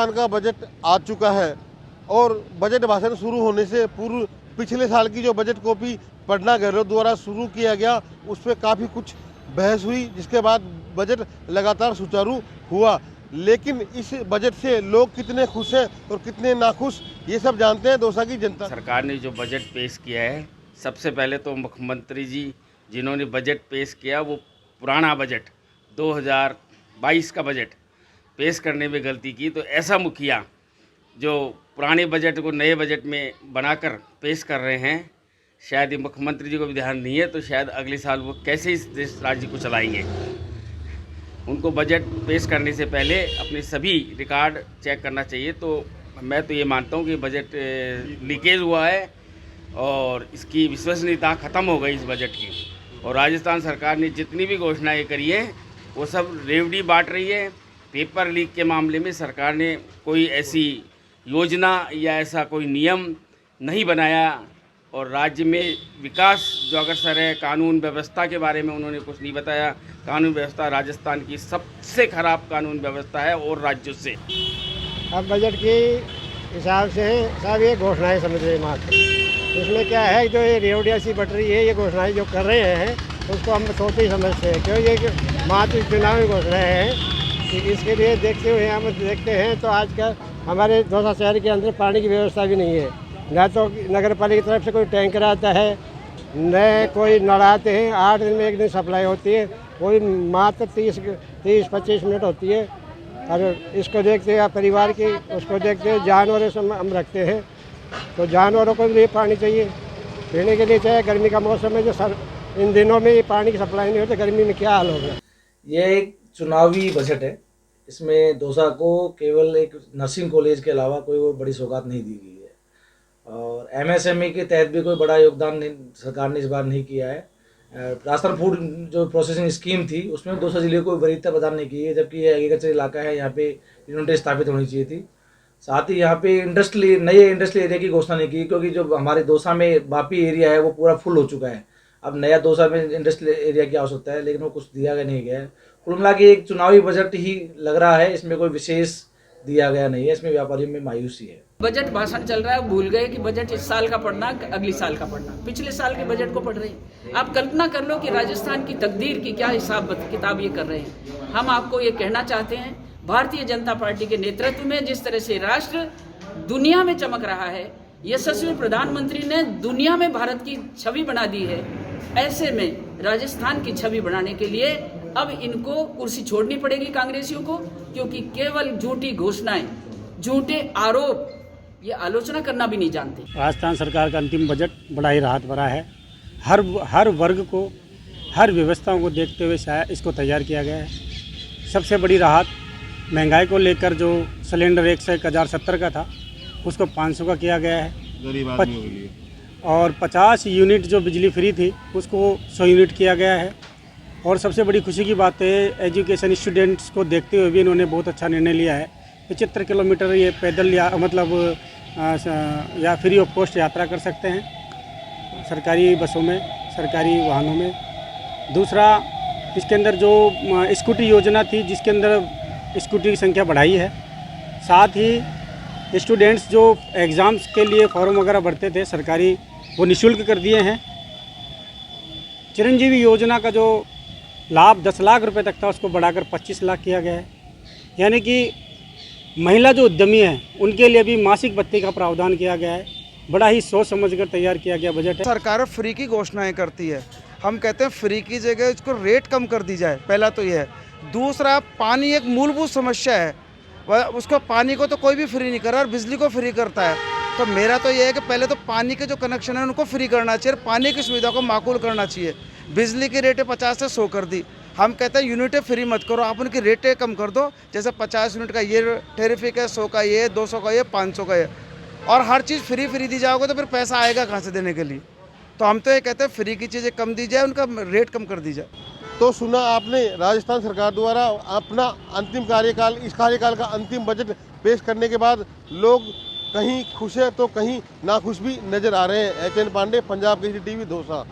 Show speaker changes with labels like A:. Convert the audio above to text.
A: राजस्थान का बजट आ चुका है और बजट भाषण शुरू होने से पूर्व पिछले साल की जो बजट कॉपी पटना गहलोत द्वारा शुरू किया गया उस पर काफ़ी कुछ बहस हुई, जिसके बाद बजट लगातार सुचारू हुआ। लेकिन इस बजट से लोग कितने खुश हैं और कितने नाखुश, ये सब जानते हैं दौसा की जनता।
B: सरकार ने जो बजट पेश किया है, सबसे पहले तो मुख्यमंत्री जी जिन्होंने बजट पेश किया वो पुराना बजट 2022 का बजट पेश करने में गलती की। तो ऐसा मुखिया जो पुराने बजट को नए बजट में बनाकर पेश कर रहे हैं, शायद ये मुख्यमंत्री जी को भी ध्यान नहीं है, तो शायद अगले साल वो कैसे इस देश राज्य को चलाएंगे। उनको बजट पेश करने से पहले अपने सभी रिकॉर्ड चेक करना चाहिए। तो मैं तो ये मानता हूँ कि बजट लीकेज हुआ है और इसकी विश्वसनीयता ख़त्म हो गई इस बजट की। और राजस्थान सरकार ने जितनी भी घोषणाएं करी है वो सब रेवड़ी बांट रही है। पेपर लीक के मामले में सरकार ने कोई ऐसी योजना या ऐसा कोई नियम नहीं बनाया और राज्य में विकास जो अग्रसर है, कानून व्यवस्था के बारे में उन्होंने कुछ नहीं बताया। कानून व्यवस्था राजस्थान की सबसे खराब कानून व्यवस्था है और राज्यों से।
C: अब बजट के हिसाब से सब ये घोषणाएं समझ रहे मात्र। इसमें क्या है, जो ये रेवड़िया सी बट रही है, ये घोषणाएं जो कर रहे हैं उसको हम सोच ही समझते हैं, क्योंकि ये मात्र चुनावी घोषणाएं हैं। कि इसके लिए देखते हुए हम देखते हैं तो आजकल हमारे दौसा शहर के अंदर पानी की व्यवस्था भी नहीं है। न तो नगर पालिका की तरफ से कोई टैंकर आता है, न कोई नल आते हैं। 8 दिन में एक दिन सप्लाई होती है, कोई मात्र 30-25 मिनट होती है। और इसको देखते हैं परिवार की, उसको देखते हैं जानवरों से हम रखते हैं, तो जानवरों को भी पानी चाहिए पीने के लिए। चाहे गर्मी का मौसम है, जो इन दिनों में पानी की सप्लाई नहीं होती, गर्मी में क्या हाल होगा।
D: ये एक चुनावी बजट है। इसमें दौसा को केवल एक नर्सिंग कॉलेज के अलावा कोई बड़ी सौगात नहीं दी गई है और एमएसएमई के तहत भी कोई बड़ा योगदान सरकार ने इस बार नहीं किया है। राजस्थान फूड जो प्रोसेसिंग स्कीम थी उसमें दौसा जिले को वरीयता प्रदान नहीं की है, जबकि ये एग्रीकल्चर इलाका है, यहाँ पे यूनिटें स्थापित होनी चाहिए थी। साथ ही यहाँ पे नए इंडस्ट्रियल एरिया की घोषणा नहीं की, क्योंकि जो हमारे दौसा में बापी एरिया है वो पूरा फुल हो चुका है। अब नया दौसा में इंडस्ट्रियल एरिया की आवश्यकता है, लेकिन वो कुछ दिया गया नहीं गया है। कुल मिला के एक चुनावी बजट ही लग रहा है, इसमें कोई विशेष दिया गया नहीं है। इसमें व्यापारियों में मायूसी है।
E: बजट भाषण चल रहा है, भूल गए कि बजट इस साल का पढ़ना, अगली साल का पढ़ना। पिछले साल के बजट को पढ़ रहे हैं। आप कल्पना कर लो कि राजस्थान की तकदीर की क्या हिसाब किताब ये कर रहे हैं। हम आपको ये कहना चाहते हैं, भारतीय जनता पार्टी के नेतृत्व में जिस तरह से राष्ट्र दुनिया में चमक रहा है, यशस्वी प्रधानमंत्री ने दुनिया में भारत की छवि बना दी है, ऐसे में राजस्थान की छवि बनाने के लिए अब इनको कुर्सी छोड़नी पड़ेगी कांग्रेसियों को, क्योंकि केवल झूठी घोषणाएं, झूठे आरोप, ये आलोचना करना भी नहीं जानते।
F: राजस्थान सरकार का अंतिम बजट बड़ा ही राहत भरा है। हर वर्ग को, हर व्यवस्थाओं को देखते हुए शायद इसको तैयार किया गया है। सबसे बड़ी राहत महंगाई को लेकर, जो सिलेंडर 101,070 का था उसको 500 का किया गया है।
A: गरीब आदमी के लिए।
F: और 50 यूनिट जो बिजली फ्री थी उसको 100 यूनिट किया गया है। और सबसे बड़ी खुशी की बात है, एजुकेशन स्टूडेंट्स को देखते हुए भी इन्होंने बहुत अच्छा निर्णय लिया है। 75 किलोमीटर ये पैदल या फ्री ऑफ कॉस्ट यात्रा कर सकते हैं सरकारी बसों में, सरकारी वाहनों में। दूसरा, इसके अंदर जो स्कूटी योजना थी, जिसके अंदर स्कूटी की संख्या बढ़ाई है। साथ ही स्टूडेंट्स जो एग्ज़ाम्स के लिए फॉर्म वगैरह भरते थे सरकारी, वो निःशुल्क कर दिए हैं। चिरंजीवी योजना का जो लाभ 10 लाख रुपए तक था उसको बढ़ाकर 25 लाख किया गया है। यानी कि महिला जो उद्यमी हैं उनके लिए भी मासिक भत्ते का प्रावधान किया गया है। बड़ा ही सोच समझकर तैयार किया गया बजट है।
G: सरकार फ्री की घोषणाएं करती है, हम कहते हैं फ्री की जगह इसको रेट कम कर दी जाए। पहला तो ये है। दूसरा, पानी एक मूलभूत समस्या है, उसको पानी को तो कोई भी फ्री नहीं कर रहा और बिजली को फ्री करता है। तो मेरा तो ये है कि पहले तो पानी के जो कनेक्शन है उनको फ्री करना चाहिए, पानी की सुविधा को माकूल करना चाहिए। बिजली की रेटें 50 से 100 कर दी। हम कहते हैं यूनिटें फ्री मत करो, आप उनकी रेटें कम कर दो। जैसे 50 यूनिट का ये टेरिफिक है, 100 का ये, 200 का ये, 500 का ये, और हर चीज़ फ्री दी जाओगे तो फिर पैसा आएगा कहाँ से देने के लिए। तो हम तो ये कहते हैं फ्री की चीज़ें कम दी जाए, उनका रेट कम कर दी जाए।
A: तो सुना आपने राजस्थान सरकार द्वारा अपना अंतिम कार्यकाल, इस कार्यकाल का अंतिम बजट पेश करने के बाद लोग कहीं खुश है तो कहीं नाखुश भी नजर आ रहे हैं। H N Pandey, Punjab Kesari TV, Dausa.